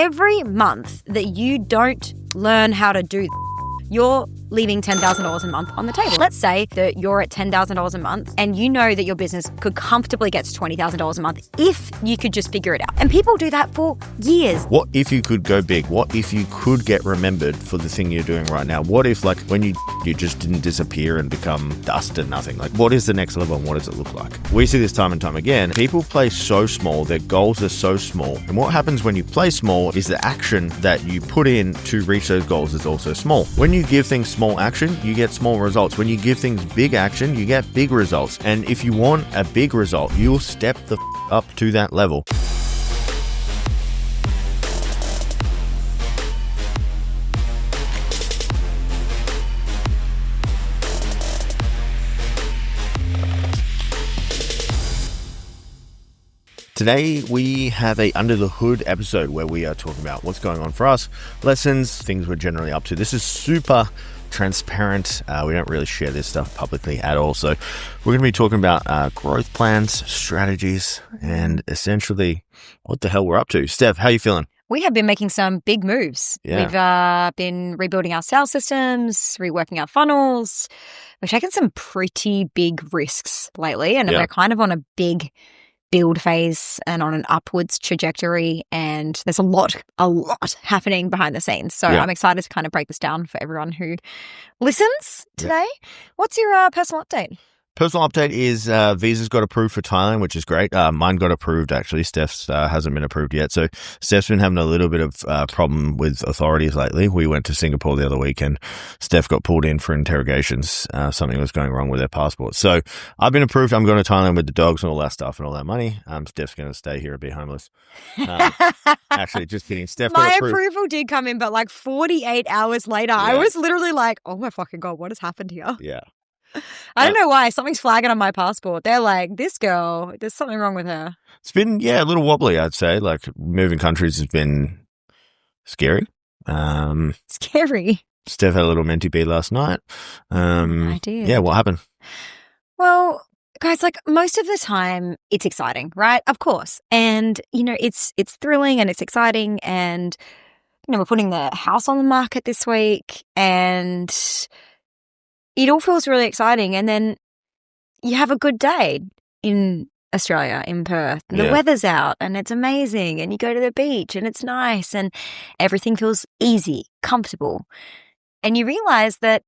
every month that you don't learn how to do, you're leaving $10,000 a month on the table. Let's say that you're at $10,000 a month and you know that your business could comfortably get to $20,000 a month if you could just figure it out. And people do that for years. What if you could go big? What if you could get remembered for the thing you're doing right now? What if, like, when you just didn't disappear and become dust and nothing? Like, what is the next level and what does it look like? We see this time and time again. People play so small. Their goals are so small. And what happens when you play small is the action that you put in to reach those goals is also small. When you give things small action, you get small results. When you give things big action, you get big results. And if you want a big result, you'll step the up to that level. Today, we have a Under the Hood episode where we are talking about what's going on for us, lessons, things we're generally up to. This is super transparent. We don't really share this stuff publicly at all. So we're going to be talking about growth plans, strategies, and essentially what the hell we're up to. Steph, how are you feeling? We have been making some big moves. Yeah. We've been rebuilding our sales systems, reworking our funnels. We've taken some pretty big risks lately, and we're kind of on a big build phase and on an upwards trajectory, and there's a lot happening behind the scenes. So I'm excited to kind of break this down for everyone who listens today. What's your personal update? Personal update is visas got approved for Thailand, which is great. Mine got approved, actually. Steph's hasn't been approved yet. So Steph's been having a little bit of problem with authorities lately. We went to Singapore the other week and Steph got pulled in for interrogations. Something was going wrong with their passport. So I've been approved. I'm going to Thailand with the dogs and all that stuff and all that money. Steph's going to stay here and be homeless. Actually, just kidding. Steph got approved. My approval did come in, but like 48 hours later, I was literally like, oh my fucking God, what has happened here? Yeah. I don't know why. Something's flagging on my passport. They're like, this girl, there's something wrong with her. It's been, a little wobbly, I'd say. Like, moving countries has been scary. Scary. Steph had a little mentee bee last night. I did. Yeah, what happened? Well, guys, like most of the time it's exciting, right? Of course. And, it's thrilling and it's exciting. And, we're putting the house on the market this week and it all feels really exciting. And then you have a good day in Australia, in Perth. And the weather's out and it's amazing. And you go to the beach and it's nice and everything feels easy, comfortable. And you realize that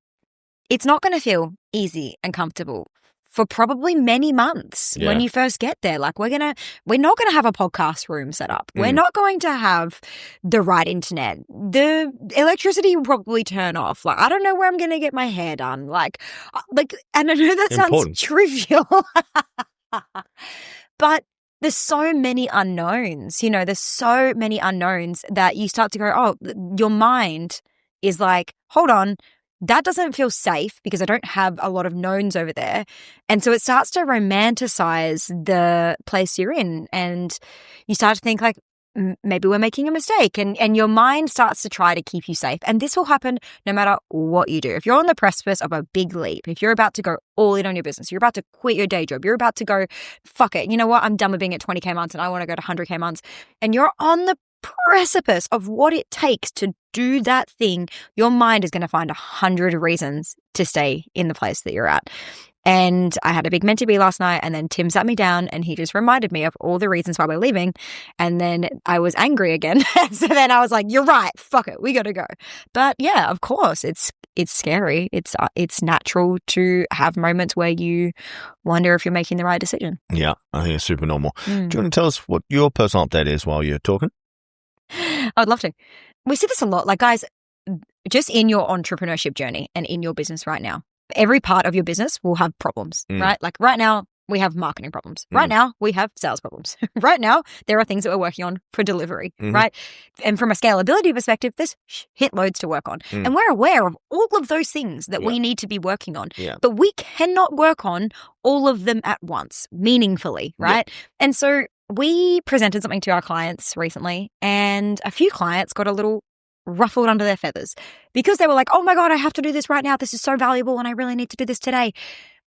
it's not going to feel easy and comfortable for probably many months when you first get there. Like we're not going to have a podcast room set up. We're not going to have the right internet. The electricity will probably turn off. Like I don't know where I'm going to get my hair done. Like, and I know that sounds trivial, but there's so many unknowns. There's so many unknowns that you start to go, oh, your mind is like, hold on. That doesn't feel safe because I don't have a lot of knowns over there. And so it starts to romanticize the place you're in. And you start to think like, maybe we're making a mistake. And your mind starts to try to keep you safe. And this will happen no matter what you do. If you're on the precipice of a big leap, if you're about to go all in on your business, you're about to quit your day job, you're about to go, fuck it. You know what? I'm done with being at 20K months and I want to go to 100K months. And you're on the precipice of what it takes to do that thing, your mind is going to find 100 reasons to stay in the place that you're at. And I had a big mentee bee last night and then Tim sat me down and he just reminded me of all the reasons why we're leaving. And then I was angry again. So then I was like, you're right. Fuck it. We got to go. But yeah, of course, it's scary. It's natural to have moments where you wonder if you're making the right decision. Yeah, I think it's super normal. Do you want to tell us what your personal update is while you're talking? I'd love to. We see this a lot. Like, guys, just in your entrepreneurship journey and in your business right now, every part of your business will have problems, right? Like right now, we have marketing problems. Right now, we have sales problems. Right now, there are things that we're working on for delivery, right? And from a scalability perspective, there's shitloads to work on. And we're aware of all of those things that we need to be working on. But we cannot work on all of them at once, meaningfully, right? And so we presented something to our clients recently, and a few clients got a little ruffled under their feathers because they were like, oh my God, I have to do this right now. This is so valuable and I really need to do this today.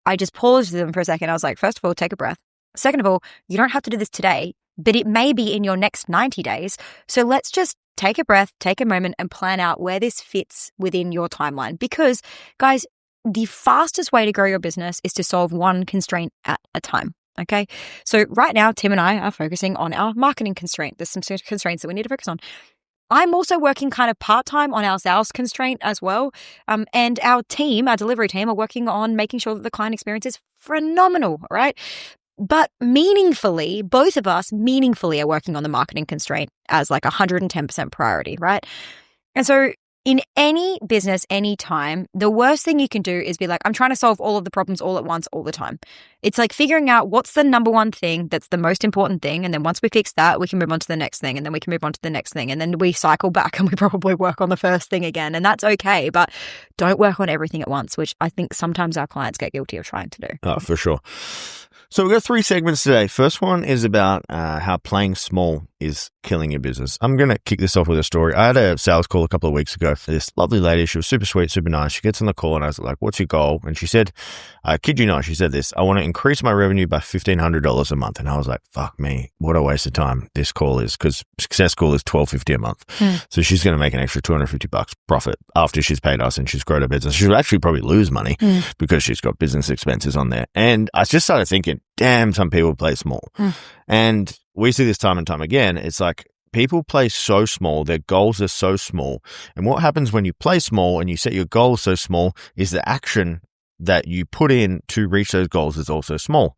I just paused them for a second. I was like, first of all, take a breath. Second of all, you don't have to do this today, but it may be in your next 90 days. So let's just take a breath, take a moment and plan out where this fits within your timeline. Because, guys, the fastest way to grow your business is to solve one constraint at a time. Okay. So right now, Tim and I are focusing on our marketing constraint. There's some constraints that we need to focus on. I'm also working kind of part-time on our sales constraint as well. And our team, our delivery team, are working on making sure that the client experience is phenomenal, right? But meaningfully, both of us meaningfully are working on the marketing constraint as like 110% priority, right? And so in any business, any time, the worst thing you can do is be like, I'm trying to solve all of the problems all at once, all the time. It's like figuring out what's the number one thing that's the most important thing. And then once we fix that, we can move on to the next thing. And then we can move on to the next thing. And then we cycle back and we probably work on the first thing again. And that's okay. But don't work on everything at once, which I think sometimes our clients get guilty of trying to do. Oh, for sure. So we've got 3 segments today. First one is about how playing small is killing your business. I'm going to kick this off with a story. I had a sales call a couple of weeks ago. This lovely lady, she was super sweet, super nice. She gets on the call and I was like, what's your goal? And she said, I kid you not, she said this, I want to increase my revenue by $1,500 a month. And I was like, fuck me, what a waste of time this call is, because Success Call is $1,250 a month. So she's going to make an extra $250 profit after she's paid us and she's grown her business. She'll actually probably lose money because she's got business expenses on there. And I just started thinking, damn, some people play small. And we see this time and time again. It's like people play so small. Their goals are so small. And what happens when you play small and you set your goals so small is the action that you put in to reach those goals is also small.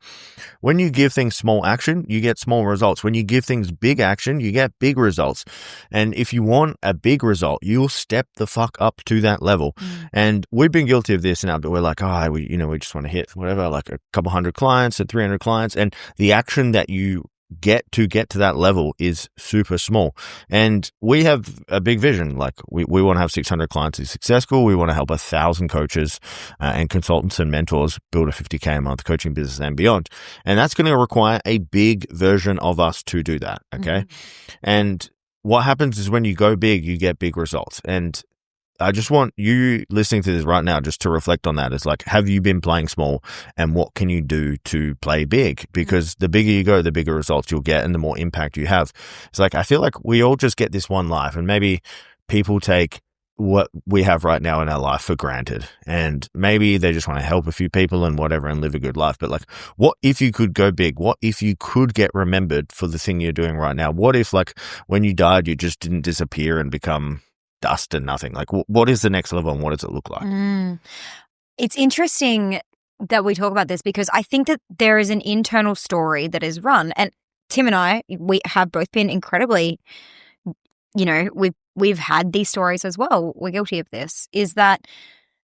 When you give things small action, you get small results. When you give things big action, you get big results. And if you want a big result, you'll step the fuck up to that level. And we've been guilty of this now, but we're like, we just want to hit whatever, like a couple hundred clients and 300 clients. And the action that you get to that level is super small. And we have a big vision. Like we want to have 600 clients is successful. We want to help 1,000 coaches and consultants and mentors build a $50K a month coaching business and beyond. And that's going to require a big version of us to do that. Okay. And what happens is when you go big, you get big results. And I just want you listening to this right now just to reflect on that. It's like, have you been playing small and what can you do to play big? Because the bigger you go, the bigger results you'll get and the more impact you have. It's like, I feel like we all just get this one life and maybe people take what we have right now in our life for granted. And maybe they just want to help a few people and whatever and live a good life. But like, what if you could go big? What if you could get remembered for the thing you're doing right now? What if like when you died, you just didn't disappear and become dust and nothing? Like what is the next level and what does it look like? It's interesting that we talk about this because I think that there is an internal story that is run, and Tim and I, we have both been incredibly, we've had these stories as well. We're guilty of this, is that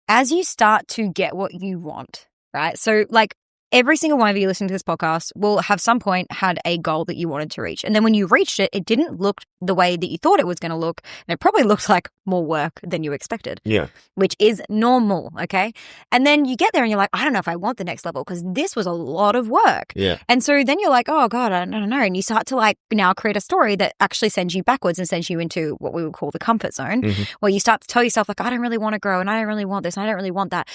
as you start to get what you want, right? So like every single one of you listening to this podcast will have some point had a goal that you wanted to reach. And then when you reached it, it didn't look the way that you thought it was going to look. And it probably looked like more work than you expected. Yeah. Which is normal, okay? And then you get there and you're like, I don't know if I want the next level because this was a lot of work. Yeah. And so then you're like, oh God, I don't know. And you start to like now create a story that actually sends you backwards and sends you into what we would call the comfort zone, where you start to tell yourself like, I don't really want to grow and I don't really want this and I don't really want that.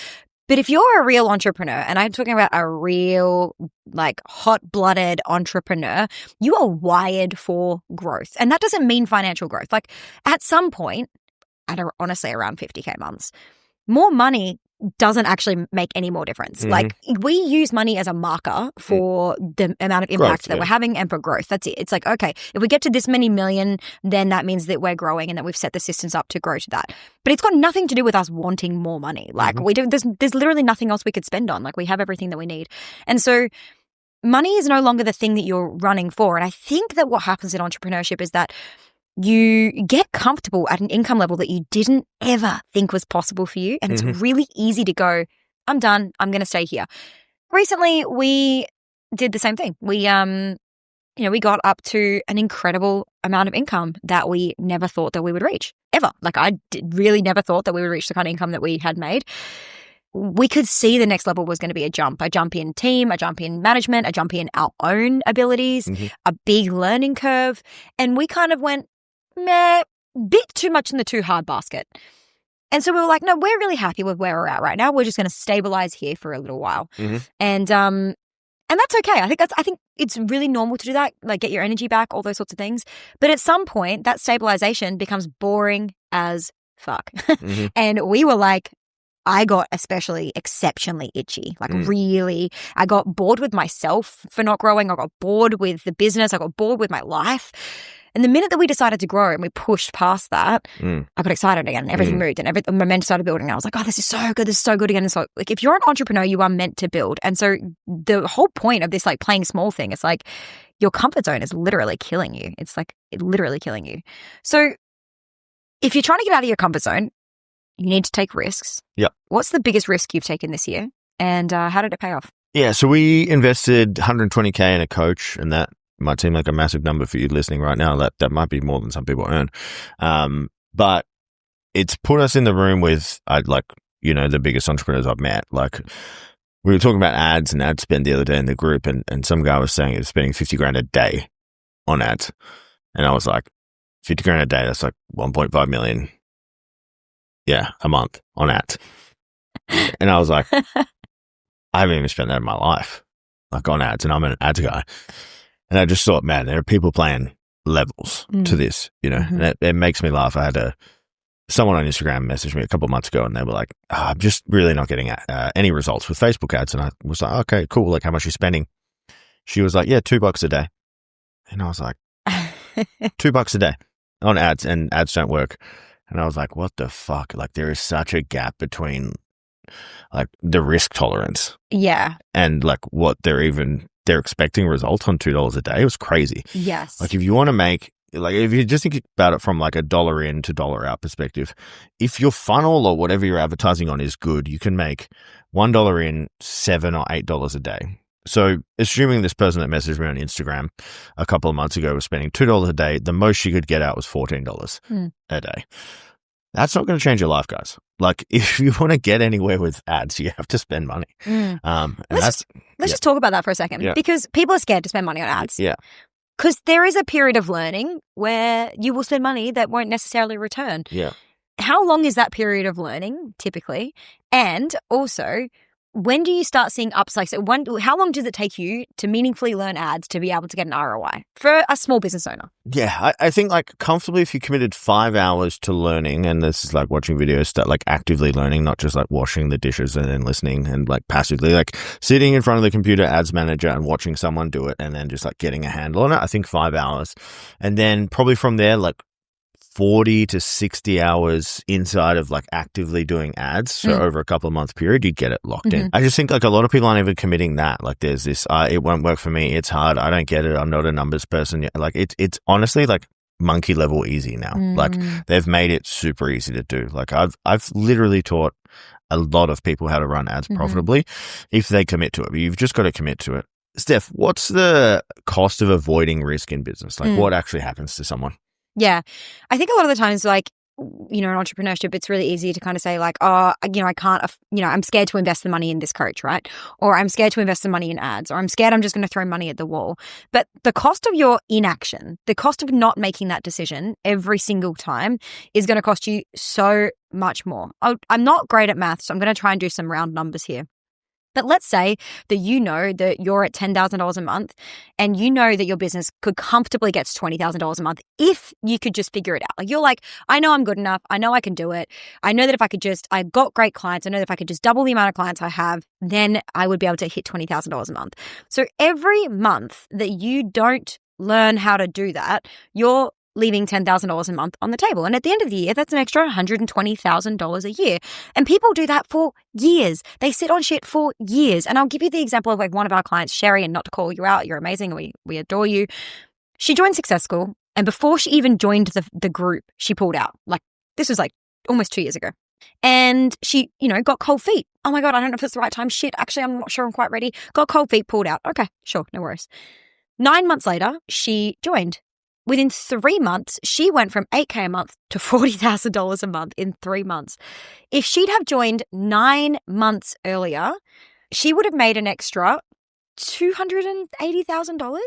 But if you're a real entrepreneur, and I'm talking about a real, like, hot-blooded entrepreneur, you are wired for growth. And that doesn't mean financial growth. Like, at some point, honestly, around 50K months, more money doesn't actually make any more difference. Like, we use money as a marker for the amount of impact that we're having and for growth. That's it. It's like, okay, if we get to this many million, then that means that we're growing and that we've set the systems up to grow to that. But it's got nothing to do with us wanting more money. Like, there's literally nothing else we could spend on. Like, we have everything that we need. And so money is no longer the thing that you're running for. And I think that what happens in entrepreneurship is that you get comfortable at an income level that you didn't ever think was possible for you. And it's really easy to go, I'm done. I'm going to stay here. Recently, we did the same thing. We, we got up to an incredible amount of income that we never thought that we would reach, ever. Like really never thought that we would reach the kind of income that we had made. We could see the next level was going to be a jump in team, a jump in management, a jump in our own abilities, a big learning curve. And we kind of went, bit too much in the too hard basket. And so we were like, no, we're really happy with where we're at right now. We're just going to stabilize here for a little while. And And that's okay. I think it's really normal to do that, like get your energy back, all those sorts of things. But at some point, that stabilization becomes boring as fuck. Mm-hmm. And we were like, I got exceptionally itchy. Like really, I got bored with myself for not growing. I got bored with the business. I got bored with my life. And the minute that we decided to grow and we pushed past that, I got excited again. Everything moved and momentum started building. And I was like, oh, this is so good. This is so good again. And so like, if you're an entrepreneur, you are meant to build. And so the whole point of this like playing small thing is like your comfort zone is literally killing you. It's like literally killing you. So if you're trying to get out of your comfort zone, you need to take risks. Yep. What's the biggest risk you've taken this year? And how did it pay off? Yeah, so we invested $120K in a coach, and that might seem like a massive number for you listening right now. That might be more than some people earn. But it's put us in the room with, the biggest entrepreneurs I've met. Like, we were talking about ads and ad spend the other day in the group, and some guy was saying he was spending $50,000 a day on ads. And I was like, $50,000 a day, that's like 1.5 million. Yeah, a month on ads. And I was like, I haven't even spent that in my life, like on ads, and I'm an ads guy. And I just thought, man, there are people playing levels to this, and it makes me laugh. I had someone on Instagram message me a couple of months ago, and they were like, I'm just really not getting any results with Facebook ads. And I was like, okay, cool. Like, how much are you spending? She was like, yeah, $2 a day. And I was like, $2 a day on ads, and ads don't work. And I was like, what the fuck? Like, there is such a gap between like the risk tolerance. Yeah. And like what they're expecting results on $2 a day. It was crazy. Yes. Like, if you want to make, like, if you just think about it from like a dollar in to dollar out perspective, if your funnel or whatever you're advertising on is good, you can make $1 in, $7 or $8 a day. So assuming this person that messaged me on Instagram a couple of months ago was spending $2 a day, the most she could get out was $14 a day. That's not going to change your life, guys. Like, if you want to get anywhere with ads, you have to spend money. Let's just talk about that for a second, because people are scared to spend money on ads. Yeah. Because there is a period of learning where you will spend money that won't necessarily return. Yeah. How long is that period of learning typically? And also, when do you start seeing upside? So how long does it take you to meaningfully learn ads to be able to get an ROI for a small business owner? Yeah, I think like comfortably if you committed 5 hours to learning, and this is like watching videos, start like actively learning, not just like washing the dishes and then listening and like passively, like sitting in front of the computer ads manager and watching someone do it and then just like getting a handle on it. I think 5 hours. And then probably from there, like 40 to 60 hours inside of like actively doing ads. So over a couple of month period, you get it locked in. I just think like a lot of people aren't even committing that. Like, there's this, it won't work for me. It's hard. I don't get it. I'm not a numbers person. Like, it's honestly like monkey level easy now. Like, they've made it super easy to do. Like, I've literally taught a lot of people how to run ads profitably if they commit to it. But you've just got to commit to it. Steph, what's the cost of avoiding risk in business? Like, what actually happens to someone? Yeah. I think a lot of the times, like, in entrepreneurship, it's really easy to kind of say like, oh, I can't, I'm scared to invest the money in this coach, right? Or I'm scared to invest the money in ads, or I'm scared I'm just going to throw money at the wall. But the cost of your inaction, the cost of not making that decision every single time is going to cost you so much more. I'm not great at math, so I'm going to try and do some round numbers here. But let's say that you know that you're at $10,000 a month and you know that your business could comfortably get to $20,000 a month if you could just figure it out. Like, you're like, I know I'm good enough. I know I can do it. I know that if I got great clients. I know that if I could just double the amount of clients I have, then I would be able to hit $20,000 a month. So every month that you don't learn how to do that, you're leaving $10,000 a month on the table. And at the end of the year, that's an extra $120,000 a year. And people do that for years. They sit on shit for years. And I'll give you the example of like one of our clients, Sherry, and not to call you out, you're amazing. We adore you. She joined Success School. And before she even joined the group, she pulled out. Like, this was like almost 2 years ago. And she, got cold feet. Oh my God, I don't know if it's the right time. Shit, actually, I'm not sure I'm quite ready. Got cold feet, pulled out. Okay, sure, no worries. 9 months later, she joined. Within 3 months, she went from $8,000 a month to $40,000 a month in 3 months. If she'd have joined 9 months earlier, she would have made an extra $280,000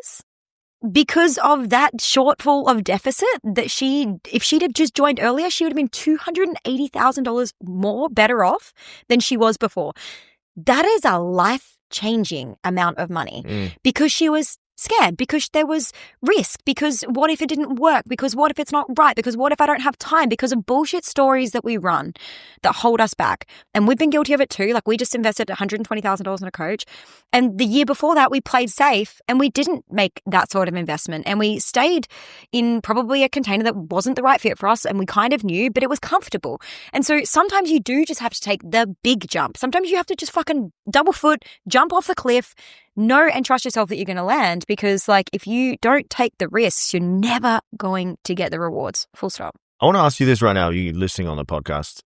because of that shortfall of deficit that if she'd have just joined earlier, she would have been $280,000 more better off than she was before. That is a life life-changing amount of money because she was scared, because there was risk, because what if it didn't work, because what if it's not right, because what if I don't have time, because of bullshit stories that we run that hold us back. And we've been guilty of it too. Like, we just invested $120,000 in a coach, and the year before that we played safe and we didn't make that sort of investment, and we stayed in probably a container that wasn't the right fit for us, and we kind of knew, but it was comfortable. And so sometimes you do just have to take the big jump. Sometimes you have to just fucking double foot, jump off the cliff, know and trust yourself that you're going to land, because like, if you don't take the risks, you're never going to get the rewards. Full stop. I want to ask you this right now, you listening on the podcast.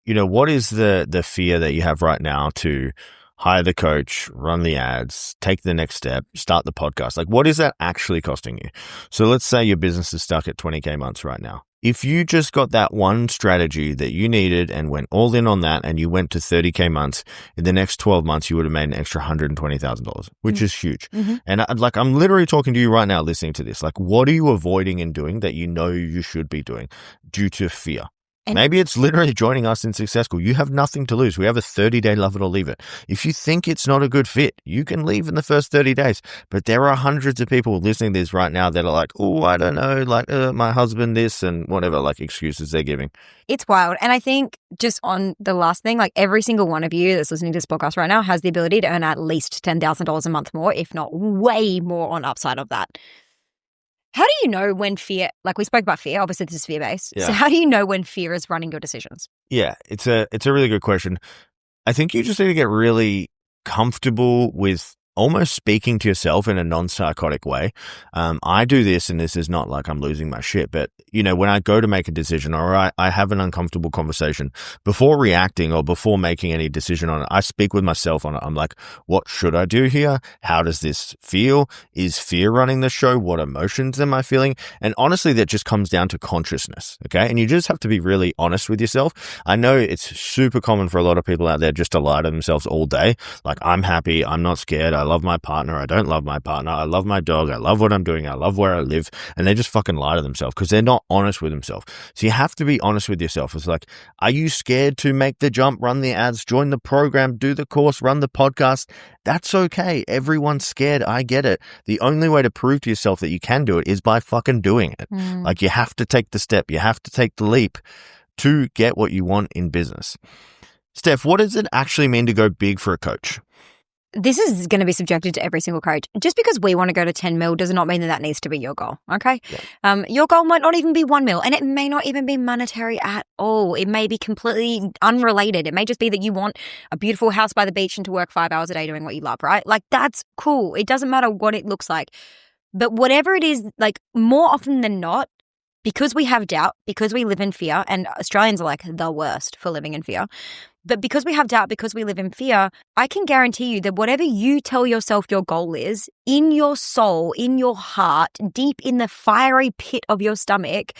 You know, what is the fear that you have right now to hire the coach, run the ads, take the next step, start the podcast? Like, what is that actually costing you? So let's say your business is stuck at 20K months right now. If you just got that one strategy that you needed and went all in on that, and you went to 30K months, in the next 12 months, you would have made an extra $120,000, which is huge. And I'm literally talking to you right now, listening to this. Like, what are you avoiding in doing that you know you should be doing due to fear? And maybe it's literally joining us in Success School. You have nothing to lose. We have a 30-day love it or leave it. If you think it's not a good fit, you can leave in the first 30 days. But there are hundreds of people listening to this right now that are like, oh, I don't know, like my husband this and whatever, like excuses they're giving. It's wild. And I think just on the last thing, like, every single one of you that's listening to this podcast right now has the ability to earn at least $10,000 a month more, if not way more on upside of that. How do you know when fear, like we spoke about fear, obviously this is fear-based. Yeah. So how do you know when fear is running your decisions? Yeah, it's a really good question. I think you just need to get really comfortable with almost speaking to yourself in a non-psychotic way. I do this, and this is not like I'm losing my shit, but you know, when I go to make a decision or I have an uncomfortable conversation, before reacting or before making any decision on it, I speak with myself on it. I'm like, what should I do here? How does this feel? Is fear running the show? What emotions am I feeling? And honestly, that just comes down to consciousness. Okay. And you just have to be really honest with yourself. I know it's super common for a lot of people out there just to lie to themselves all day. Like, I'm happy. I'm not scared. I love my partner. I don't love my partner. I love my dog. I love what I'm doing. I love where I live. And they just fucking lie to themselves because they're not honest with themselves. So you have to be honest with yourself. It's like, are you scared to make the jump, run the ads, join the program, do the course, run the podcast? That's okay. Everyone's scared. I get it. The only way to prove to yourself that you can do it is by fucking doing it. Like, you have to take the step. You have to take the leap to get what you want in business. Steph, what does it actually mean to go big for a coach? This is going to be subjected to every single coach. Just because we want to go to 10 mil does not mean that needs to be your goal, okay? Yeah. Your goal might not even be 1 mil, and it may not even be monetary at all. It may be completely unrelated. It may just be that you want a beautiful house by the beach and to work 5 hours a day doing what you love, right? Like, that's cool. It doesn't matter what it looks like. But whatever it is, like, more often than not, because we have doubt, because we live in fear, and Australians are like the worst for living in fear, but because we have doubt, because we live in fear, I can guarantee you that whatever you tell yourself your goal is, in your soul, in your heart, deep in the fiery pit of your stomach,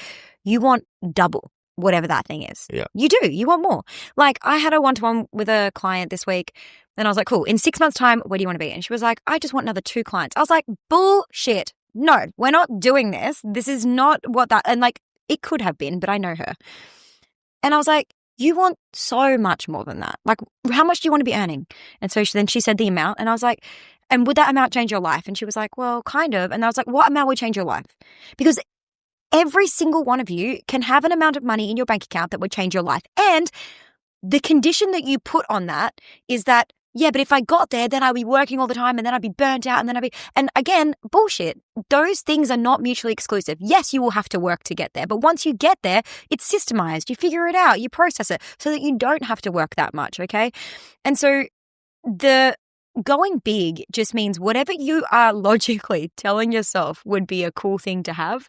you want double whatever that thing is. Yeah. You do. You want more. Like, I had a one-to-one with a client this week, and I was like, cool, in 6 months' time, where do you want to be? And she was like, I just want another 2 clients. I was like, bullshit. No, we're not doing this. This is not what that, and like, it could have been, but I know her. And I was like, you want so much more than that. Like, how much do you want to be earning? And so then she said the amount, and I was like, and would that amount change your life? And she was like, well, kind of. And I was like, what amount would change your life? Because every single one of you can have an amount of money in your bank account that would change your life. And the condition that you put on that is that, yeah, but if I got there, then I'd be working all the time, and then I'd be burnt out, and then and again, bullshit. Those things are not mutually exclusive. Yes, you will have to work to get there, but once you get there, it's systemized. You figure it out, you process it so that you don't have to work that much, okay? And so the going big just means whatever you are logically telling yourself would be a cool thing to have,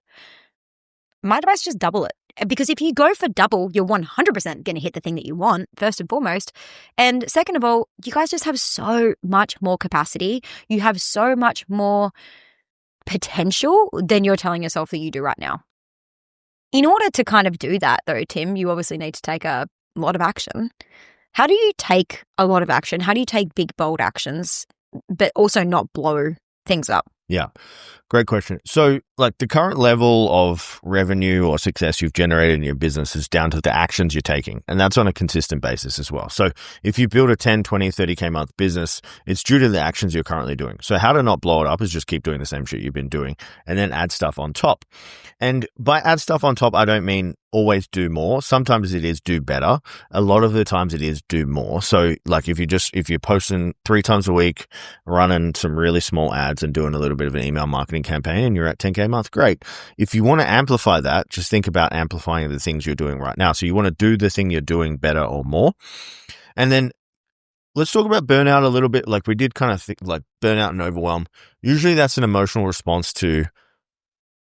my advice, just double it. Because if you go for double, you're 100% going to hit the thing that you want, first and foremost. And second of all, you guys just have so much more capacity. You have so much more potential than you're telling yourself that you do right now. In order to kind of do that, though, Tim, you obviously need to take a lot of action. How do you take a lot of action? How do you take big, bold actions, but also not blow things up? Yeah, great question. So like the current level of revenue or success you've generated in your business is down to the actions you're taking. And that's on a consistent basis as well. So if you build a 10, 20, 30K month business, it's due to the actions you're currently doing. So how to not blow it up is just keep doing the same shit you've been doing and then add stuff on top. And by add stuff on top, I don't mean always do more. Sometimes it is do better. A lot of the times it is do more. So like if you're posting 3 times a week, running some really small ads and doing a little bit of an email marketing campaign and you're at 10K a month, great. If you want to amplify that, just think about amplifying the things you're doing right now. So you want to do the thing you're doing better or more. And then let's talk about burnout a little bit. Like we did kind of think like burnout and overwhelm. Usually that's an emotional response to,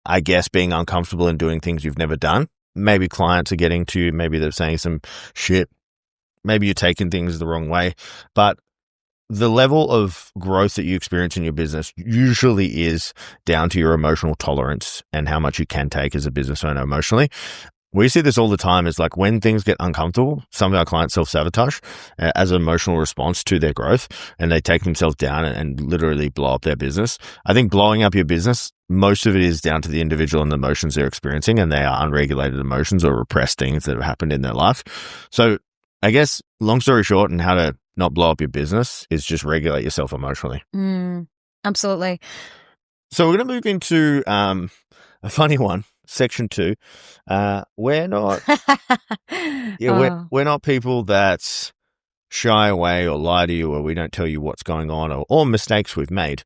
I guess, being uncomfortable and doing things you've never done. Maybe clients are getting to you. Maybe they're saying some shit. Maybe you're taking things the wrong way. But the level of growth that you experience in your business usually is down to your emotional tolerance and how much you can take as a business owner emotionally. We see this all the time is like when things get uncomfortable, some of our clients self-sabotage as an emotional response to their growth and they take themselves down and literally blow up their business. I think blowing up your business, most of it is down to the individual and the emotions they're experiencing, and they are unregulated emotions or repressed things that have happened in their life. So I guess long story short, and how to not blow up your business is just regulate yourself emotionally. Absolutely. So we're going to move into a funny one. Section 2, we're not, we're not people that shy away or lie to you, or we don't tell you what's going on or mistakes we've made.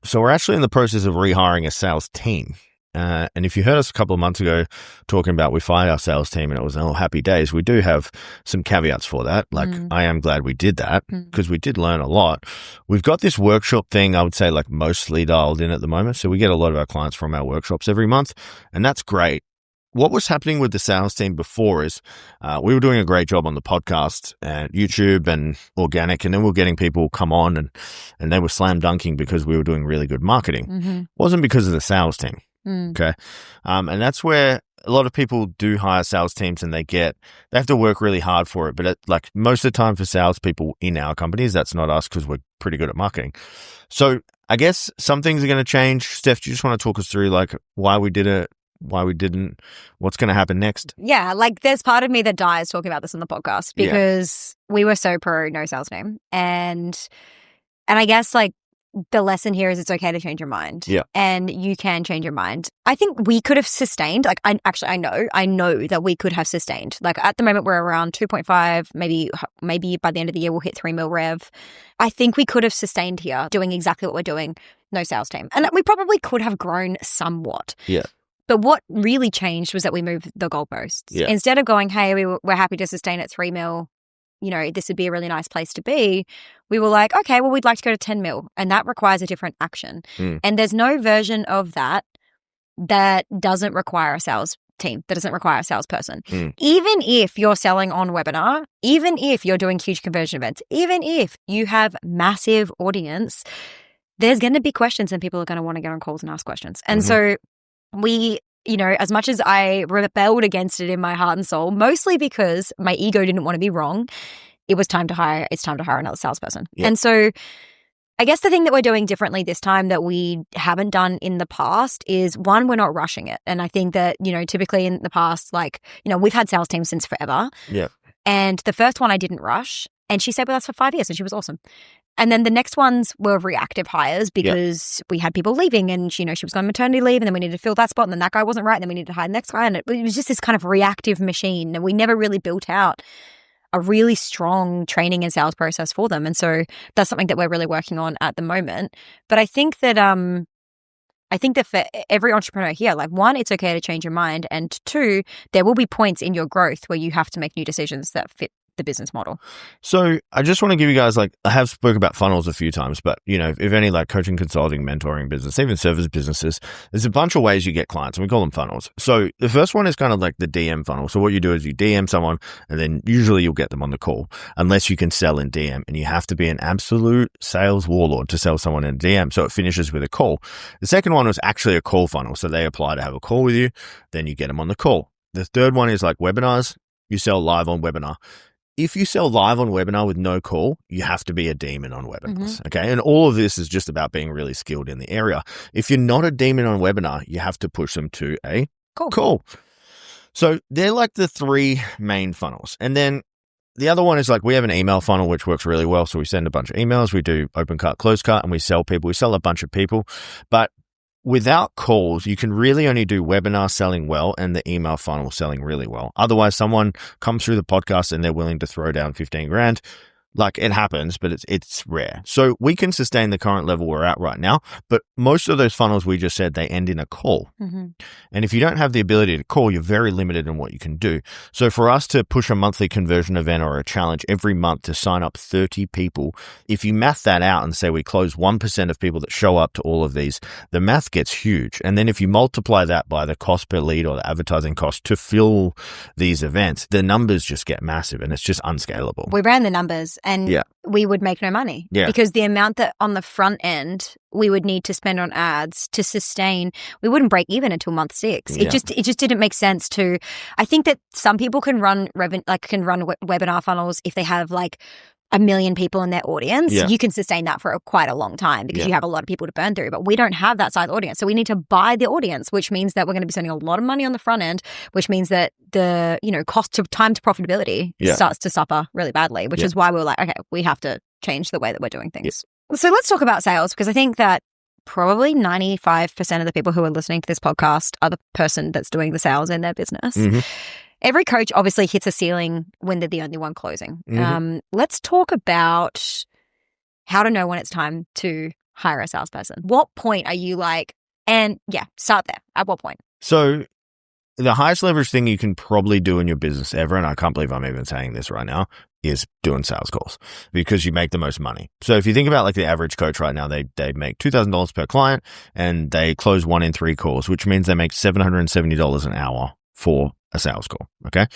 So we're actually in the process of rehiring a sales team. And if you heard us a couple of months ago talking about we fired our sales team and it was all happy days, we do have some caveats for that. Like I am glad we did that because we did learn a lot. We've got this workshop thing, I would say like mostly dialed in at the moment. So we get a lot of our clients from our workshops every month, and that's great. What was happening with the sales team before is we were doing a great job on the podcast and YouTube and organic, and then we were getting people come on and they were slam dunking because we were doing really good marketing. It wasn't because of the sales team. Okay. And that's where a lot of people do hire sales teams and they have to work really hard for it. But like most of the time for salespeople in our companies, that's not us because we're pretty good at marketing. So I guess some things are going to change. Steph, do you just want to talk us through like why we did it, why we didn't, what's going to happen next? Yeah. Like there's part of me that dies talking about this on the podcast because we were so pro no sales team. And I guess like, the lesson here is it's okay to change your mind. Yeah. And you can change your mind. I think we could have sustained, like I know that we could have sustained. Like at the moment we're around 2.5, maybe by the end of the year we'll hit 3 mil rev. I think we could have sustained here doing exactly what we're doing, no sales team. And we probably could have grown somewhat. Yeah. But what really changed was that we moved the goalposts. Yeah. Instead of going, hey, we're happy to sustain at 3 mil, you know, this would be a really nice place to be. We were like, okay, well, we'd like to go to 10 mil, and that requires a different action. And there's no version of that doesn't require a sales team, that doesn't require a salesperson. Even if you're selling on webinar, even if you're doing huge conversion events, even if you have massive audience, there's going to be questions and people are going to want to get on calls and ask questions. And so we, you know, as much as I rebelled against it in my heart and soul, mostly because my ego didn't want to be wrong, it's time to hire another salesperson. Yep. And so I guess the thing that we're doing differently this time that we haven't done in the past is, one, we're not rushing it. And I think that, you know, typically in the past, like, you know, we've had sales teams since forever. Yeah. And the first one I didn't rush, and she stayed with us for 5 years and she was awesome. And then the next ones were reactive hires because we had people leaving and, you know, she was on maternity leave and then we needed to fill that spot and then that guy wasn't right and then we needed to hire the next guy. And it was just this kind of reactive machine, and we never really built out a really strong training and sales process for them. And so that's something that we're really working on at the moment. But I think that for every entrepreneur here, like, one, it's okay to change your mind. And two, there will be points in your growth where you have to make new decisions that fit the business model. So I just want to give you guys, like, I have spoke about funnels a few times, but, you know, if any like coaching, consulting, mentoring business, even service businesses, there's a bunch of ways you get clients and we call them funnels. So the first one is kind of like the DM funnel. So what you do is you DM someone and then usually you'll get them on the call unless you can sell in DM, and you have to be an absolute sales warlord to sell someone in DM. So it finishes with a call. The second one was actually a call funnel. So they apply to have a call with you, then you get them on the call. The third one is like webinars. You sell live on webinar. if you sell live on webinar with no call, you have to be a demon on webinars. Okay. And all of this is just about being really skilled in the area. If you're not a demon on webinar, you have to push them to a call. So they're like the three main funnels. And then the other one is like we have an email funnel, which works really well. So we send a bunch of emails, we do open cart, close cart, and we sell people. We sell a bunch of people. But without calls, you can really only do webinar selling well and the email funnel selling really well. Otherwise, someone comes through the podcast and they're willing to throw down 15 grand. Like it happens, but it's rare. So we can sustain the current level we're at right now, but most of those funnels we just said, they end in a call. And if you don't have the ability to call, you're very limited in what you can do. So for us to push a monthly conversion event or a challenge every month to sign up 30 people, if you math that out and say we close 1% of people that show up to all of these, the math gets huge. And then if you multiply that by the cost per lead or the advertising cost to fill these events, the numbers just get massive and it's just unscalable. We ran the numbers. And we would make no money because the amount that on the front end we would need to spend on ads to sustain, we wouldn't break even until month 6. It just didn't make sense to. I think that some people can run webinar funnels if they have like 1 million people in their audience. You can sustain that for quite a long time because you have a lot of people to burn through. But we don't have that size audience, so we need to buy the audience, which means that we're going to be spending a lot of money on the front end, which means that the cost of time to profitability starts to suffer really badly. Which is why we were like, okay, we have to change the way that we're doing things. So let's talk about sales, because I think that probably 95% of the people who are listening to this podcast are the person that's doing the sales in their business. Every coach obviously hits a ceiling when they're the only one closing. Let's talk about how to know when it's time to hire a salesperson. What point are you like, and start there. At what point? So the highest leverage thing you can probably do in your business ever, and I can't believe I'm even saying this right now, is doing sales calls because you make the most money. So if you think about like the average coach right now, they make $2,000 per client and they close 1 in 3 calls, which means they make $770 an hour for a sales call, okay?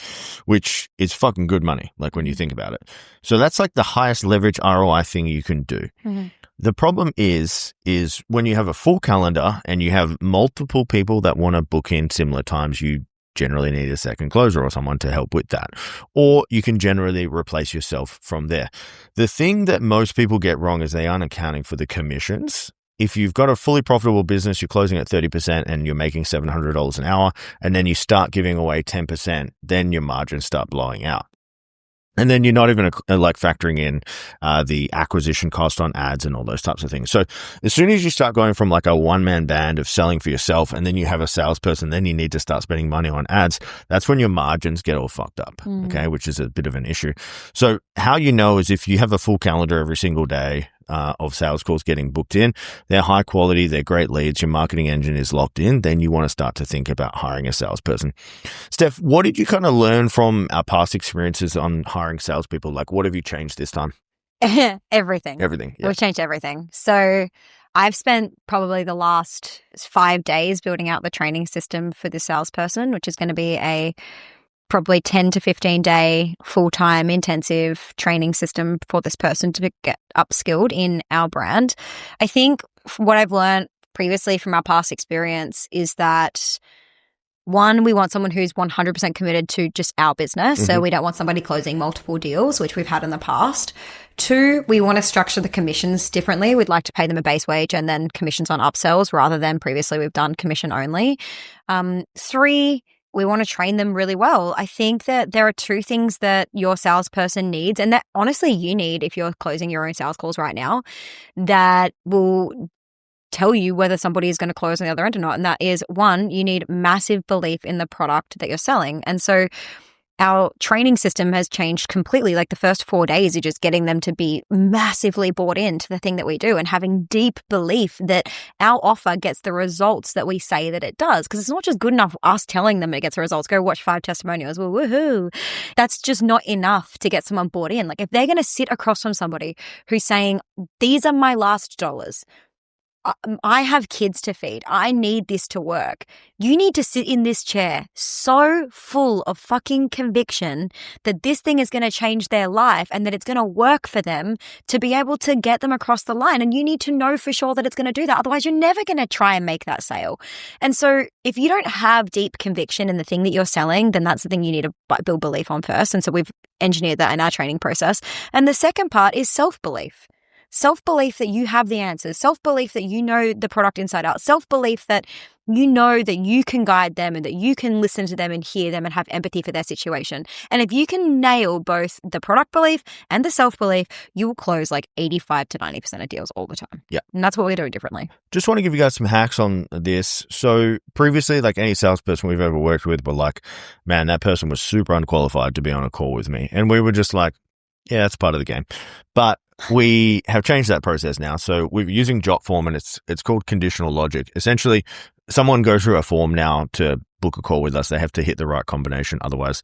Which is fucking good money, like when you think about it. So that's like the highest leverage ROI thing you can do. The problem is when you have a full calendar and you have multiple people that want to book in similar times, you generally need a second closer or someone to help with that. Or you can generally replace yourself from there. The thing that most people get wrong is they aren't accounting for the commissions. If you've got a fully profitable business, you're closing at 30% and you're making $700 an hour, and then you start giving away 10%, then your margins start blowing out. And then you're not even like factoring in the acquisition cost on ads and all those types of things. So as soon as you start going from like a one-man band of selling for yourself and then you have a salesperson, then you need to start spending money on ads. That's when your margins get all fucked up, okay, which is a bit of an issue. So how you know is if you have a full calendar every single day of sales calls getting booked in, they're high quality, they're great leads, your marketing engine is locked in, then you want to start to think about hiring a salesperson. Steph, what did you kind of learn from our past experiences on hiring salespeople? Like, what have you changed this time? Everything. Yeah. We've changed everything. So I've spent probably the last 5 days building out the training system for the salesperson, which is going to be a probably 10 to 15 day full-time intensive training system for this person to get upskilled in our brand. I think what I've learned previously from our past experience is that, one, we want someone who's 100% committed to just our business. So we don't want somebody closing multiple deals, which we've had in the past. 2, we want to structure the commissions differently. We'd like to pay them a base wage and then commissions on upsells rather than previously we've done commission only. 3, we want to train them really well. I think that there are 2 things that your salesperson needs, and that honestly you need if you're closing your own sales calls right now, that will tell you whether somebody is going to close on the other end or not. And that is, 1, you need massive belief in the product that you're selling. And so our training system has changed completely. Like the first 4 days are just getting them to be massively bought into the thing that we do and having deep belief that our offer gets the results that we say that it does. Because it's not just good enough us telling them it gets the results. Go watch 5 testimonials. Well, woohoo. That's just not enough to get someone bought in. Like if they're going to sit across from somebody who's saying, these are my last dollars, I have kids to feed, I need this to work. You need to sit in this chair so full of fucking conviction that this thing is going to change their life and that it's going to work for them to be able to get them across the line. And you need to know for sure that it's going to do that. Otherwise, you're never going to try and make that sale. And so if you don't have deep conviction in the thing that you're selling, then that's the thing you need to build belief on first. And so we've engineered that in our training process. And the second part is self-belief. Self-belief that you have the answers, self-belief that you know the product inside out, self-belief that you know that you can guide them and that you can listen to them and hear them and have empathy for their situation. And if you can nail both the product belief and the self-belief, you will close like 85 to 90% of deals all the time. Yeah. And that's what we're doing differently. Just want to give you guys some hacks on this. So previously, like any salesperson we've ever worked with, were like, man, that person was super unqualified to be on a call with me. And we were just like, yeah, that's part of the game. But we have changed that process now. So we're using Jot form, and it's called conditional logic. Essentially, someone goes through a form now to book a call with us. They have to hit the right combination. Otherwise,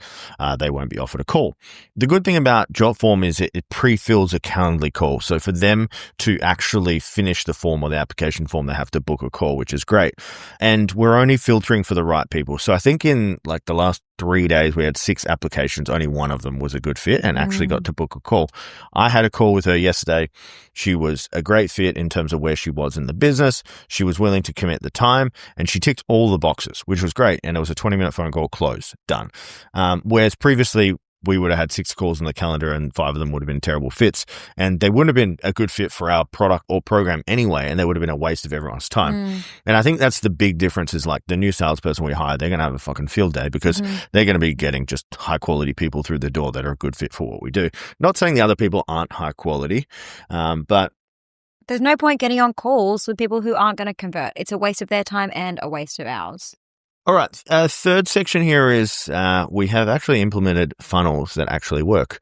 they won't be offered a call. The good thing about Jot form is it pre-fills a Calendly call. So for them to actually finish the form or the application form, they have to book a call, which is great. And we're only filtering for the right people. So I think in like the last 3 days, we had 6 applications. Only one of them was a good fit and actually got to book a call. I had a call with her yesterday. She was a great fit in terms of where she was in the business. She was willing to commit the time, and she ticked all the boxes, which was great. And it was a 20-minute phone call, close, done. Whereas previously, we would have had 6 calls on the calendar and 5 of them would have been terrible fits, and they wouldn't have been a good fit for our product or program anyway, and they would have been a waste of everyone's time. And I think that's the big difference is like the new salesperson we hire, they're going to have a fucking field day because they're going to be getting just high quality people through the door that are a good fit for what we do. Not saying the other people aren't high quality, but there's no point getting on calls with people who aren't going to convert. It's a waste of their time and a waste of ours. All right. Third section here is we have actually implemented funnels that actually work.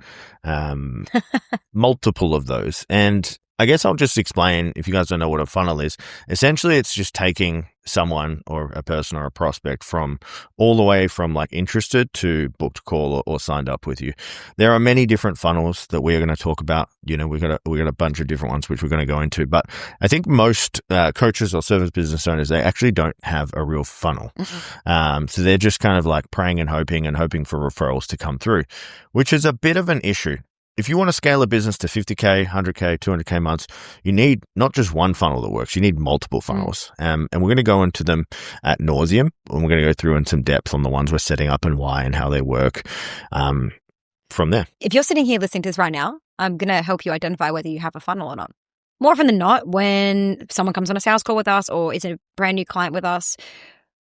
Multiple of those. And I guess I'll just explain, if you guys don't know what a funnel is. Essentially, it's just taking someone or a person or a prospect from all the way from like interested to booked call or signed up with you. There are many different funnels that we are going to talk about. You know, we got a bunch of different ones which we're going to go into. But I think most coaches or service business owners, they actually don't have a real funnel. So they're just kind of like praying and hoping for referrals to come through, which is a bit of an issue. If you want to scale a business to 50K, 100K, 200K months, you need not just one funnel that works. You need multiple funnels. And we're going to go into them ad nauseum, and we're going to go through in some depth on the ones we're setting up and why and how they work from there. If you're sitting here listening to this right now, I'm going to help you identify whether you have a funnel or not. More often than not, when someone comes on a sales call with us or is a brand new client with us,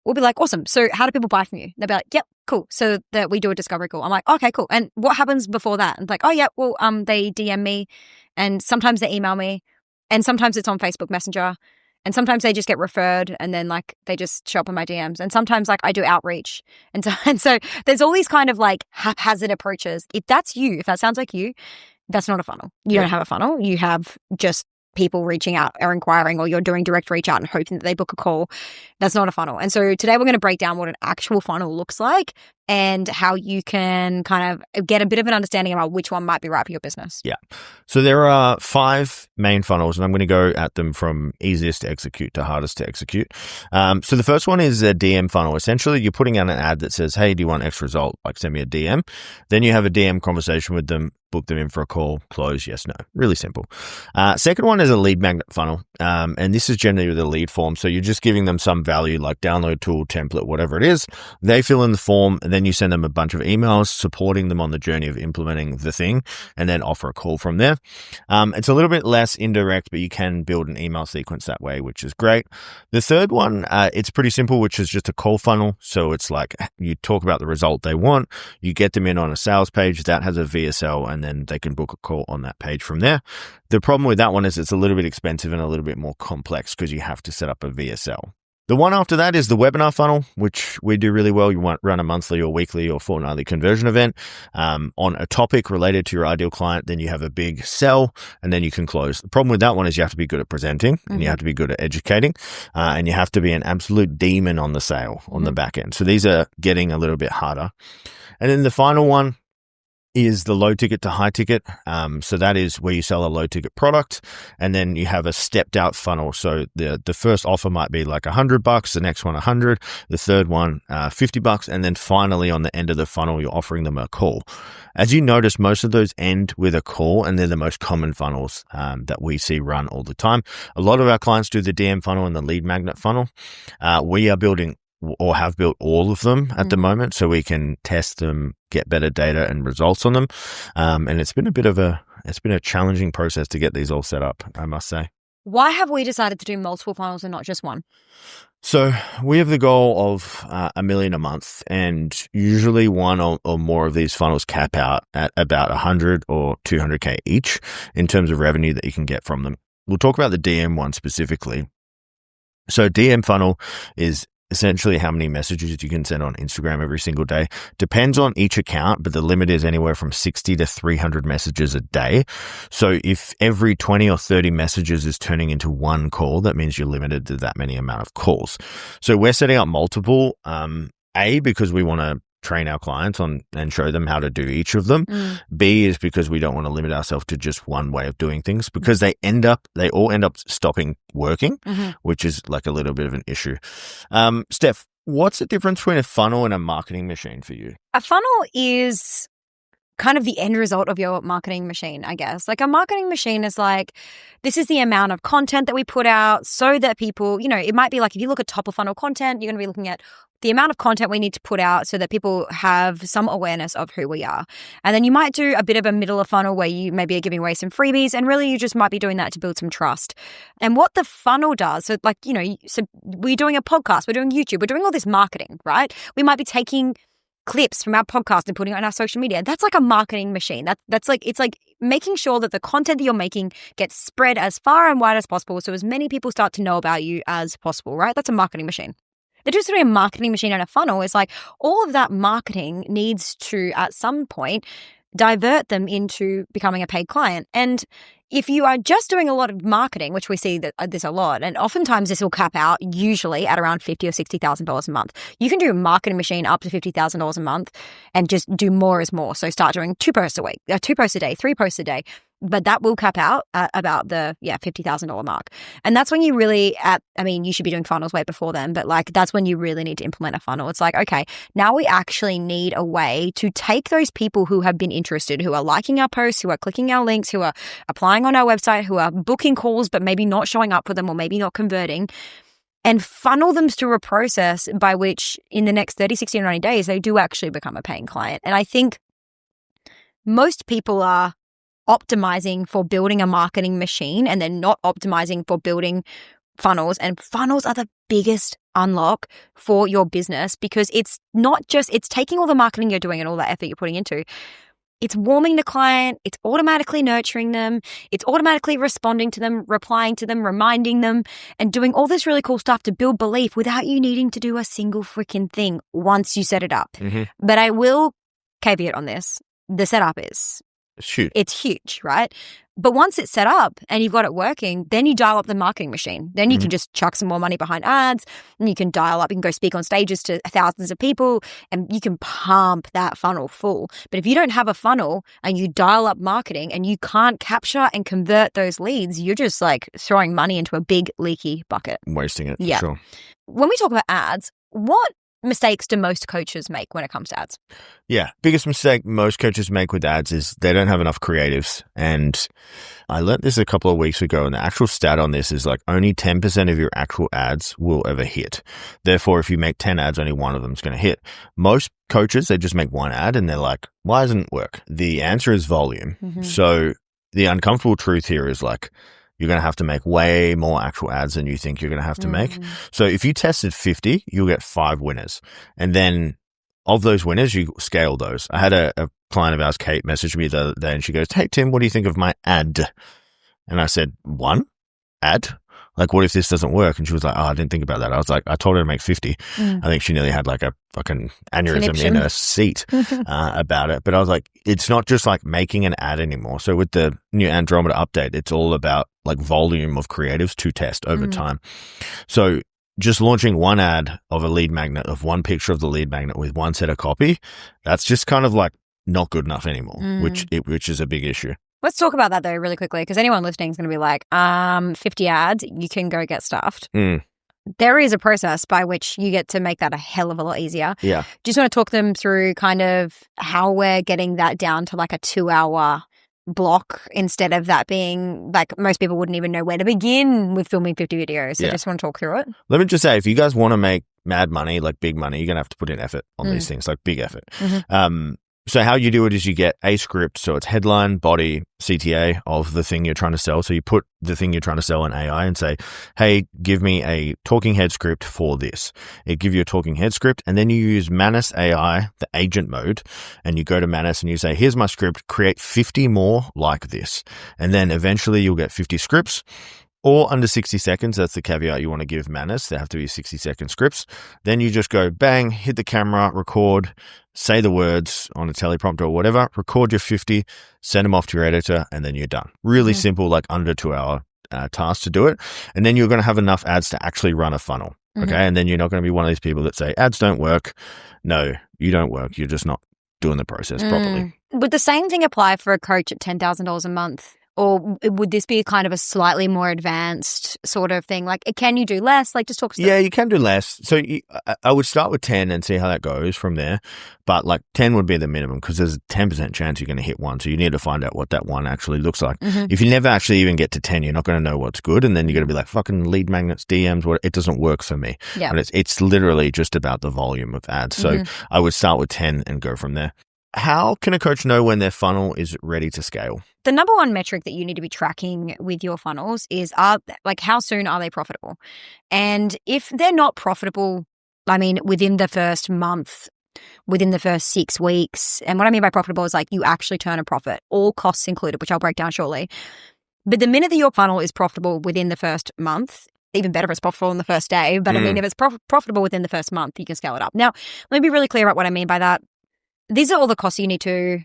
we'll be like, awesome. So how do people buy from you? They'll be like, yep, cool. So that we do a discovery call. I'm like, okay, cool. And what happens before that? And like, oh yeah, well, they DM me, and sometimes they email me, and sometimes it's on Facebook Messenger, and sometimes they just get referred, and then like they just show up in my DMs, and sometimes like I do outreach, and so there's all these kind of like haphazard approaches. If that's you, if that sounds like you, that's not a funnel. You don't have a funnel. You have just people reaching out or inquiring, or you're doing direct reach out and hoping that they book a call. That's not a funnel. And so today we're going to break down what an actual funnel looks like and how you can kind of get a bit of an understanding about which one might be right for your business. Yeah. So there are 5 main funnels, and I'm going to go at them from easiest to execute to hardest to execute. So the first one is a DM funnel. Essentially, you're putting out an ad that says, hey, do you want X result? Like send me a DM. Then you have a DM conversation with them, book them in for a call, close, yes, no. Really simple. Second one is a lead magnet funnel. And this is generally with a lead form. So you're just giving them some value like download tool, template, whatever it is. They fill in the form, and then you send them a bunch of emails supporting them on the journey of implementing the thing, and then offer a call from there. It's a little bit less indirect, but you can build an email sequence that way, which is great. The third one, it's pretty simple, which is just a call funnel. So it's like you talk about the result they want, you get them in on a sales page that has a VSL, and then they can book a call on that page from there. The problem with that one is it's a little bit expensive and a little bit more complex because you have to set up a VSL. The one after that is the webinar funnel, which we do really well. You want run a monthly or weekly or fortnightly conversion event on a topic related to your ideal client. Then you have a big sell, and then you can close. The problem with that one is you have to be good at presenting, and you have to be good at educating, and you have to be an absolute demon on the sale on the back end. So these are getting a little bit harder. And then the final one is the low ticket to high ticket. So that is where you sell a low ticket product, and then you have a stepped out funnel. So the first offer might be like $100, the next one 100, the third one $50, and then finally on the end of the funnel you're offering them a call. As you notice, most of those end with a call, and they're the most common funnels that we see run all the time. A lot of our clients do the DM funnel and the lead magnet funnel. We are building or have built all of them at the moment, so we can test them, get better data and results on them. And it's been a challenging process to get these all set up, I must say. Why have we decided to do multiple funnels and not just one? So we have the goal of $1 million a month, and usually one or more of these funnels cap out at about 100 or 200K each in terms of revenue that you can get from them. We'll talk about the DM one specifically. So DM funnel is essentially how many messages you can send on Instagram every single day. Depends on each account, but the limit is anywhere from 60 to 300 messages a day. So if every 20 or 30 messages is turning into one call, that means you're limited to that many amount of calls. So we're setting up multiple, because we want to train our clients on and show them how to do each of them. B is because we don't want to limit ourselves to just one way of doing things, because they all end up stopping working, which is like a little bit of an issue. Steph, what's the difference between a funnel and a marketing machine for you? A funnel is kind of the end result of your marketing machine, I guess. Like a marketing machine is like, this is the amount of content that we put out so that people, it might be like if you look at top of funnel content, you're going to be looking at the amount of content we need to put out so that people have some awareness of who we are. And then you might do a bit of a middle of funnel where you maybe are giving away some freebies, and really you just might be doing that to build some trust. And what the funnel does, so we're doing a podcast, we're doing YouTube, we're doing all this marketing, right? We might be taking clips from our podcast and putting it on our social media. That's like a marketing machine. It's like making sure that the content that you're making gets spread as far and wide as possible, so as many people start to know about you as possible, right? That's a marketing machine. The difference between a marketing machine and a funnel is like all of that marketing needs to, at some point, divert them into becoming a paid client. And if you are just doing a lot of marketing, which we see this a lot, and oftentimes this will cap out usually at around $50,000 or $60,000 a month. You can do a marketing machine up to $50,000 a month and just do more is more. So start doing 2 posts a week, 2 posts a day, 3 posts a day. But that will cap out at about the $50,000 mark. And that's when you really, you should be doing funnels way before then, but like that's when you really need to implement a funnel. It's like, okay, now we actually need a way to take those people who have been interested, who are liking our posts, who are clicking our links, who are applying on our website, who are booking calls, but maybe not showing up for them or maybe not converting, and funnel them through a process by which in the next 30, 60, or 90 days, they do actually become a paying client. And I think most people are optimizing for building a marketing machine and then not optimizing for building funnels. And funnels are the biggest unlock for your business, because it's not just, it's taking all the marketing you're doing and all that effort you're putting into. It's warming the client. It's automatically nurturing them. It's automatically responding to them, replying to them, reminding them, and doing all this really cool stuff to build belief without you needing to do a single freaking thing once you set it up. But I will caveat on this. The setup is it's huge, right? But once it's set up and you've got it working, then you dial up the marketing machine. Then you can just chuck some more money behind ads, and you can dial up, you can go speak on stages to thousands of people, and you can pump that funnel full. But if you don't have a funnel and you dial up marketing and you can't capture and convert those leads, you're just like throwing money into a big leaky bucket. Wasting it, for sure. When we talk about ads, what mistakes do most coaches make when it comes to ads? Yeah. Biggest mistake most coaches make with ads is they don't have enough creatives. And I learned this a couple of weeks ago, and the actual stat on this is like only 10% of your actual ads will ever hit. Therefore, if you make 10 ads, only one of them is going to hit. Most coaches, they just make one ad and they're like, why doesn't it work? The answer is volume. So the uncomfortable truth here is like, you're going to have to make way more actual ads than you think you're going to have to make. So if you tested 50, you'll get 5 winners. And then of those winners, you scale those. I had a client of ours, Kate, message me the other day, and she goes, hey, Tim, what do you think of my ad? And I said, 1 ad? Like, what if this doesn't work? And she was like, oh, I didn't think about that. I was like, I told her to make 50. I think she nearly had like a fucking aneurysm in her seat about it. But I was like, it's not just like making an ad anymore. So with the new Andromeda update, it's all about like volume of creatives to test over time. So just launching one ad of a lead magnet, of one picture of the lead magnet with one set of copy, that's just kind of like not good enough anymore, which is a big issue. Let's talk about that though really quickly, because anyone listening is going to be like, 50 ads, you can go get stuffed. There is a process by which you get to make that a hell of a lot easier. Yeah. Just want to talk them through kind of how we're getting that down to like a 2-hour block, instead of that being like most people wouldn't even know where to begin with filming 50 videos. So just want to talk through it. Let me just say, if you guys want to make mad money, like big money, you're going to have to put in effort on these things, like big effort. So how you do it is you get a script. So it's headline, body, CTA of the thing you're trying to sell. So you put the thing you're trying to sell in AI and say, hey, give me a talking head script for this. It give you a talking head script. And then you use Manus AI, the agent mode, and you go to Manus and you say, here's my script, create 50 more like this. And then eventually you'll get 50 scripts. Or under 60 seconds, that's the caveat you want to give Manus. They have to be 60-second scripts. Then you just go bang, hit the camera, record, say the words on a teleprompter or whatever, record your 50, send them off to your editor, and then you're done. Really simple, like under 2-hour task to do it. And then you're going to have enough ads to actually run a funnel. Okay. And then you're not going to be one of these people that say ads don't work. No, you don't work. You're just not doing the process properly. Would the same thing apply for a coach at $10,000 a month? Or would this be kind of a slightly more advanced sort of thing? Like, can you do less? Like, just talk to Yeah, you can do less. So I would start with 10 and see how that goes from there. But like 10 would be the minimum because there's a 10% chance you're going to hit one. So you need to find out what that one actually looks like. If you never actually even get to 10, you're not going to know what's good. And then you're going to be like, fucking lead magnets, DMs, it doesn't work for me. Yeah. But it's literally just about the volume of ads. So I would start with 10 and go from there. How can a coach know when their funnel is ready to scale? The number one metric that you need to be tracking with your funnels is how soon are they profitable? And if they're not profitable, I mean, within the first month, within the first 6 weeks, and what I mean by profitable is like you actually turn a profit, all costs included, which I'll break down shortly. But the minute that your funnel is profitable within the first month, even better if it's profitable in the first day, but I mean, if it's profitable within the first month, you can scale it up. Now, let me be really clear about what I mean by that. These are all the costs you need to,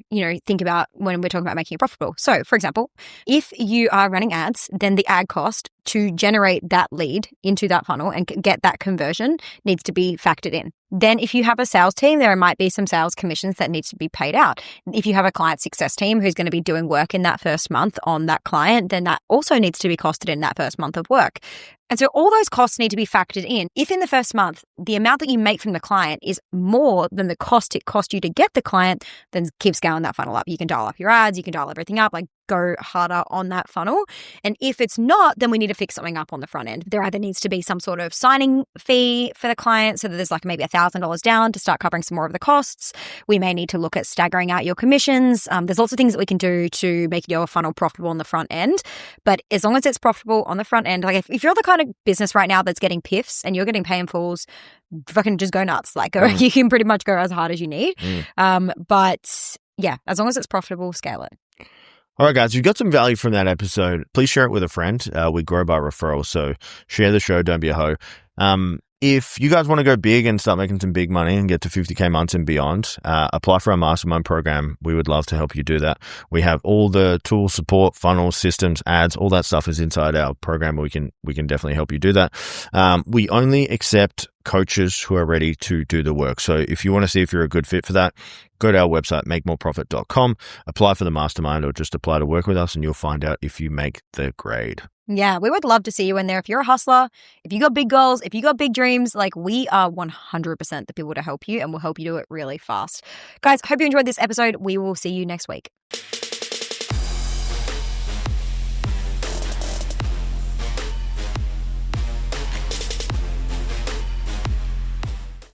think about when we're talking about making it profitable. So, for example, if you are running ads, then the ad cost to generate that lead into that funnel and get that conversion needs to be factored in. Then if you have a sales team, there might be some sales commissions that needs to be paid out. If you have a client success team who's going to be doing work in that first month on that client, then that also needs to be costed in that first month of work. And so all those costs need to be factored in. If in the first month, the amount that you make from the client is more than the cost it cost you to get the client, then keep scaling that funnel up. You can dial up your ads, you can dial everything up, like go harder on that funnel. And if it's not, then we need to fix something up on the front end. There either needs to be some sort of signing fee for the client so that there's like maybe $1,000 down to start covering some more of the costs. We may need to look at staggering out your commissions. There's lots of things that we can do to make your funnel profitable on the front end. But as long as it's profitable on the front end, like if you're the kind of business right now that's getting PIFs and you're getting pay in fulls, fucking just go nuts. Like you can pretty much go as hard as you need. But yeah, as long as it's profitable, scale it. All right, guys, if you got some value from that episode, please share it with a friend. We grow by referral, so share the show, don't be a hoe. If you guys want to go big and start making some big money and get to 50K months and beyond, apply for our mastermind program. We would love to help you do that. We have all the tools, support, funnels, systems, ads, all that stuff is inside our program. We can definitely help you do that. We only accept coaches who are ready to do the work. So if you want to see if you're a good fit for that, go to our website, makemoreprofit.com, apply for the mastermind or just apply to work with us and you'll find out if you make the grade. Yeah, we would love to see you in there. If you're a hustler, if you got big goals, if you got big dreams, like we are 100% the people to help you and we'll help you do it really fast. Guys, hope you enjoyed this episode. We will see you next week.